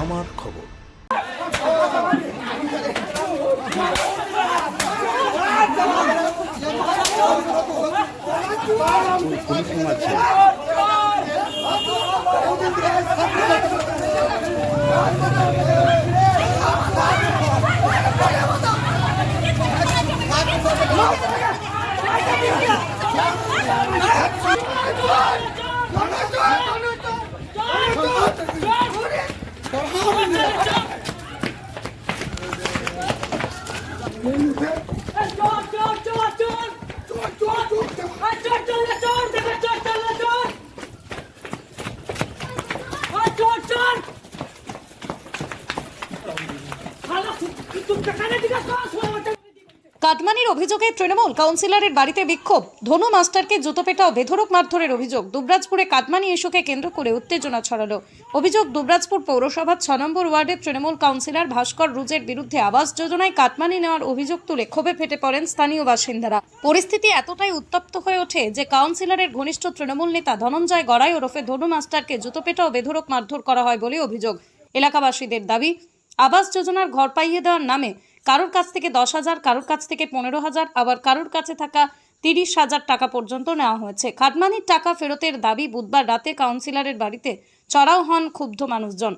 আমার খবর। কাটমানির অভিযোগে তৃণমূল কাউন্সিলরের বাড়িতে বিক্ষোভ, ধনু মাস্টারকে জুতোপেটা ও বেধড়ক মারধরের অভিযোগ। দুবরাজপুরে কাটমানি ইস্যুকে কেন্দ্র করে উত্তেজনা ছড়ালো। অভিযোগ, দুবরাজপুর পৌরসভার 6 নম্বর ওয়ার্ডের তৃণমূল কাউন্সিলর ভাস্কর রুজের বিরুদ্ধে আবাস যোজনায় কাটমানি নেওয়ার অভিযোগ তুলে ক্ষোভে ফেটে পড়েন স্থানীয় বাসিন্দারা। পরিস্থিতি এতটাই উত্তপ্ত হয়ে ওঠে যে কাউন্সিলরের ঘনিষ্ঠ তৃণমূল নেতা ধনঞ্জয় গড়াই ওরফে ধনু মাস্টারকে জুতোপেটা ও বেধড়ক মারধর করা হয় বলে অভিযোগ। এলাকাবাসীদের দাবি, আবাস যোজনার ঘর পাইয়ে দেওয়ার নামে কারোর কাছ থেকে 10,000, কারোর কাছ থেকে 15,000, আবার কারোর কাছে থাকা 30,000 টাকা পর্যন্ত নেওয়া হয়েছে। কাটমানির টাকা ফেরতের দাবি বুধবার রাতে কাউন্সিলরের বাড়িতে চড়াও হন ক্ষুব্ধ মানুষজন।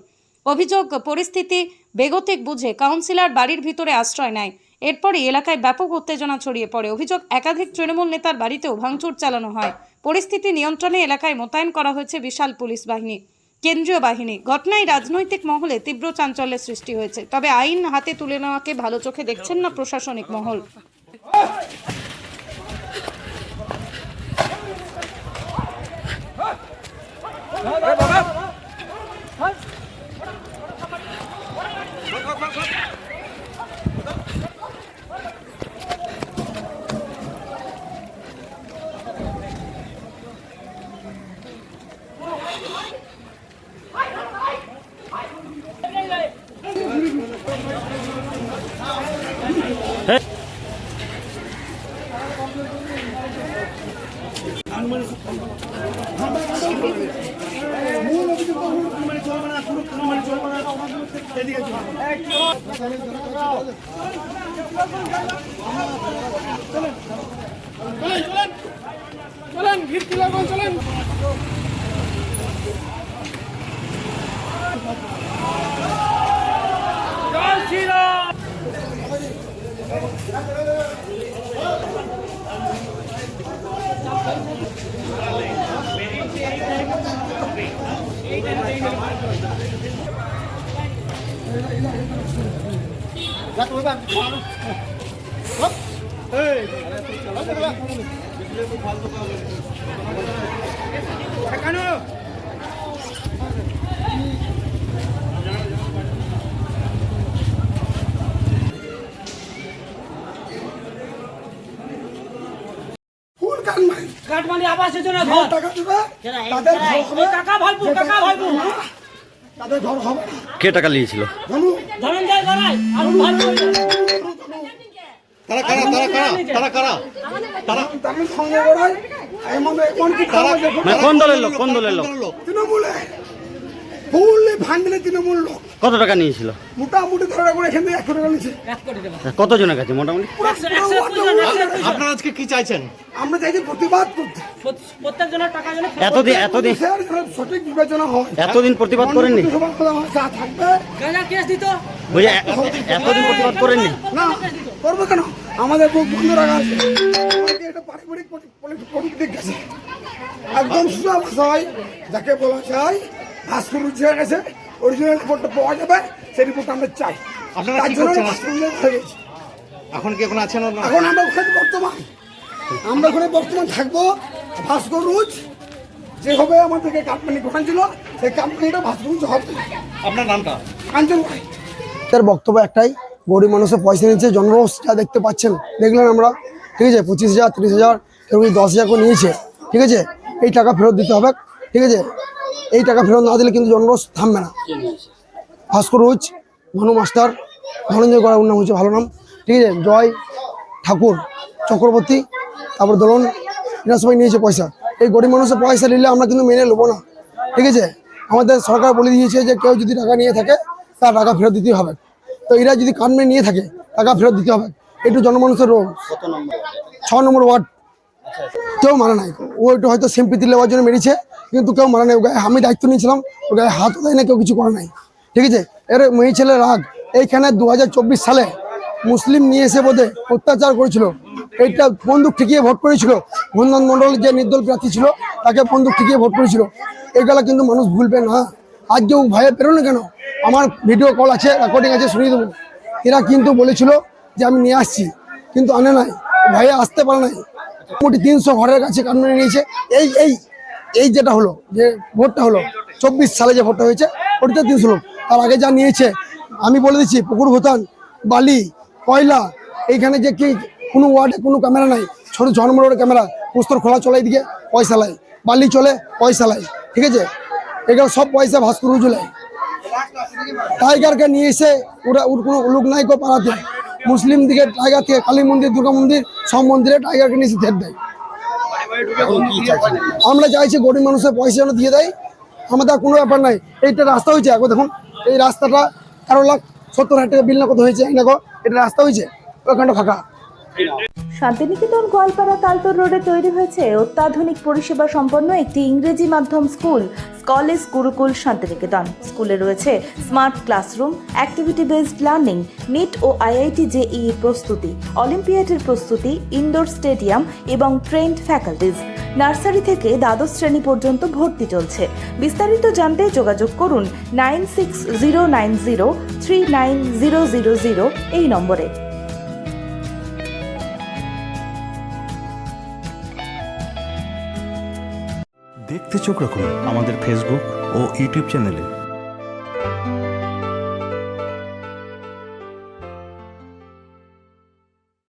অভিযোগ, পরিস্থিতি বেগতিক বুঝে কাউন্সিলর বাড়ির ভিতরে আশ্রয় নেয়। এরপরই এলাকায় ব্যাপক উত্তেজনা ছড়িয়ে পড়ে। অভিযোগ, একাধিক তৃণমূল নেতার বাড়িতেও ভাঙচুর চালানো হয়। পরিস্থিতি নিয়ন্ত্রণে এলাকায় মোতায়েন করা হয়েছে বিশাল পুলিশ বাহিনী, কেন্দ্রীয় বাহিনী। ঘটনায় রাজনৈতিক মহলে তীব্র চাঞ্চল্যের সৃষ্টি হয়েছে। তবে আইন হাতে তুলে নেওয়াকে ভালো চোখে দেখছেন না প্রশাসনিক মহল। চলেন ঘিরতি লাগান, চলেন। কাটমানি আবাস যোজনা ঘর টাকা দিবে, তাদের ঘর হবে, টাকা ভাইবো, টাকা ভাইবো, তাদের ঘর হবে। কে টাকা নিয়েছিল? ধনঞ্জয় গড়াই আর ভাইবো। তারা কারা তারা কারা তারা কারা তারা তামিল সঙ্গে গড়াই এমন কোন কি খাওয়া যাবে? মানে কোন দলের লোক? কোন দলের লোক? তৃণমূলে ফুললি ভাঙলে তৃণমূল লোক। কত টাকা নিয়েছিল? মোটামুটি ধরে করে এখান থেকে 1 কোটি টাকা নিয়েছে। কতজনের কাছে মোটামুটি? আপনারা আজকে কি চাইছেন? আমরা চাইছি প্রতিবাদ করতে, প্রত্যেকজনের টাকা যেন এতদিন সঠিক বিবেচনা হয়। এতদিন প্রতিবাদ করেননি? যা থাকবে বুঝে এতদিন প্রতিবাদ করেননি? না, করবো কেন? আমাদের বুক বন্ধ রাখা আছে। এটা পারিবারিক পলিটিক গেছে, একদম সোজা ভাষায় যাকে বলা যায় ভাস্কর রুজে গেছে, অরিজিনাল রিপোর্টটা পাওয়া যাবে, সেই রিপোর্ট আমরা চাই। আপনারা তার কি জন্য করছেন? ভাস্কর রুজে হয়ে গেছি। এখন কি এখন আছেন? এখন আমরা ওখানে বর্তমান থাকবো। ভাস্কর রুজ যে হবে আমাদেরকে কোম্পানি গঠন ছিল, সেই কোম্পানিটা ভাস্কর রুজ হবে। আপনার নামটা? কাঞ্চন ভাই। তার বক্তব্য একটাই, গরিব মানুষের পয়সা নিচ্ছে, জনরোষ যা দেখতে পাচ্ছেন, দেখলেন আমরা, ঠিক আছে, 25,000, 30,000, কেউ 10,000 করে নিয়েছে, ঠিক আছে। এই টাকা ফেরত দিতে হবে, ঠিক আছে। এই টাকা ফেরত না দিলে কিন্তু জনরোষ থামবে না। ভাস্কর রুজ, ধনু মাস্টার, ধনঞ্জয় গড়াই নাম হচ্ছে ভালো নাম, ঠিক আছে, জয় ঠাকুর চক্রবর্তী, তারপর দোলন, এরা সবাই নিয়েছে পয়সা। এই গরিব মানুষের পয়সা নিলে আমরা কিন্তু মেনে নেবো না, ঠিক আছে। আমাদের সরকার বলে দিয়েছে যে কেউ যদি টাকা নিয়ে থাকে তার টাকা ফেরত দিতেই হবে। তো এরা যদি কান মেরে নিয়ে থাকে টাকা ফেরত দিতে হবে, একটু জনমানুষের রোগ। 6 নম্বর ওয়ার্ড। কেউ মানে নাই, ও একটু হয়তো সিম্পিতি নেওয়ার জন্য মেরেছে, কিন্তু কেউ মানে নাই। ও গায়ে আমি দায়িত্ব নিয়েছিলাম, ও গায়ে হাতও দেয় না, কেউ কিছু করে নাই, ঠিক আছে। এর মেয়ে ছেলের রাগ এইখানে 2024 সালে মুসলিম নিয়ে এসে বোধে অত্যাচার করেছিল। এইটা বন্দুক ঠেকিয়ে ভোট করেছিল। বন্ধন মণ্ডল যে নির্দল প্রার্থী ছিল তাকে বন্দুক ঠেকিয়ে ভোট করেছিল। এইগুলা কিন্তু মানুষ ভুলবে না। আজকে ও ভয়ে বেরোনো কেন? আমার ভিডিও কল আছে, রেকর্ডিং আছে, শুনিয়ে দেবো। এরা কিন্তু বলেছিল যে আমি নিয়ে আসছি, কিন্তু আনে নাই, ভয়ে আসতে পারে নাই। মোটামুটি 300 ঘরের কাছে কান মেরে নিয়েছে। এই এই এই যেটা হলো, যে ভোটটা হলো 24 সালে যে ভোটটা হয়েছে, ওটাতে 300 লোক। তার আগে যা নিয়েছে আমি বলে দিচ্ছি, পুকুর ভোতান, বালি, কয়লা, এইখানে যে কি কোনো ওয়ার্ডে কোনো ক্যামেরা নাই, ছোটো 6 নম্বর ওয়ার্ডে ক্যামেরা, পুস্তর খোলা চলে, দিকে পয়সা লাই, বালি চলে পয়সা লাই, ঠিক আছে। এগুলো সব পয়সা ভাস্কর উজলায়। টাইগারকে নিয়ে এসে ওরা ওর কোনো লোক নাই কো পাড়াতে। মুসলিম দিকে টাইগার থেকে কালী মন্দির, দুর্গা মন্দির, সব মন্দিরে টাইগারকে নিয়ে এসে থেট দেয়। আমরা চাইছি গরিব মানুষের পয়সা যেন দিয়ে দেয়, আমাদের কোনো ব্যাপার নাই। এইটা রাস্তা হয়েছে, এখন দেখুন এই রাস্তাটা 13,70,000 টাকা বিল না কত হয়েছে, এই দেখো এটা রাস্তা হয়েছে, ওখানটা ফাঁকা। শান্তিনিকেতন গোয়ালপাড়া তালতর রোডে তৈরি হয়েছে অত্যাধুনিক পরিষেবা সম্পন্ন একটি ইংরেজি মাধ্যম স্কুল, স্কলেজ গুরুকুল শান্তিনিকেতন। স্কুলে রয়েছে smart classroom, activity based learning, NEET ও আইআইটি জেইই প্রস্তুতি, অলিম্পিয়াডের প্রস্তুতি, ইনডোর স্টেডিয়াম এবং ট্রেন্ড ফ্যাকাল্টিজ। নার্সারি থেকে দ্বাদশ শ্রেণী পর্যন্ত ভর্তি চলছে। বিস্তারিত জানতে যোগাযোগ করুন 9609039000 এই নম্বরে। দেখতে চোখ রাখুন আমাদের ফেসবুক ও ইউটিউব চ্যানেলে।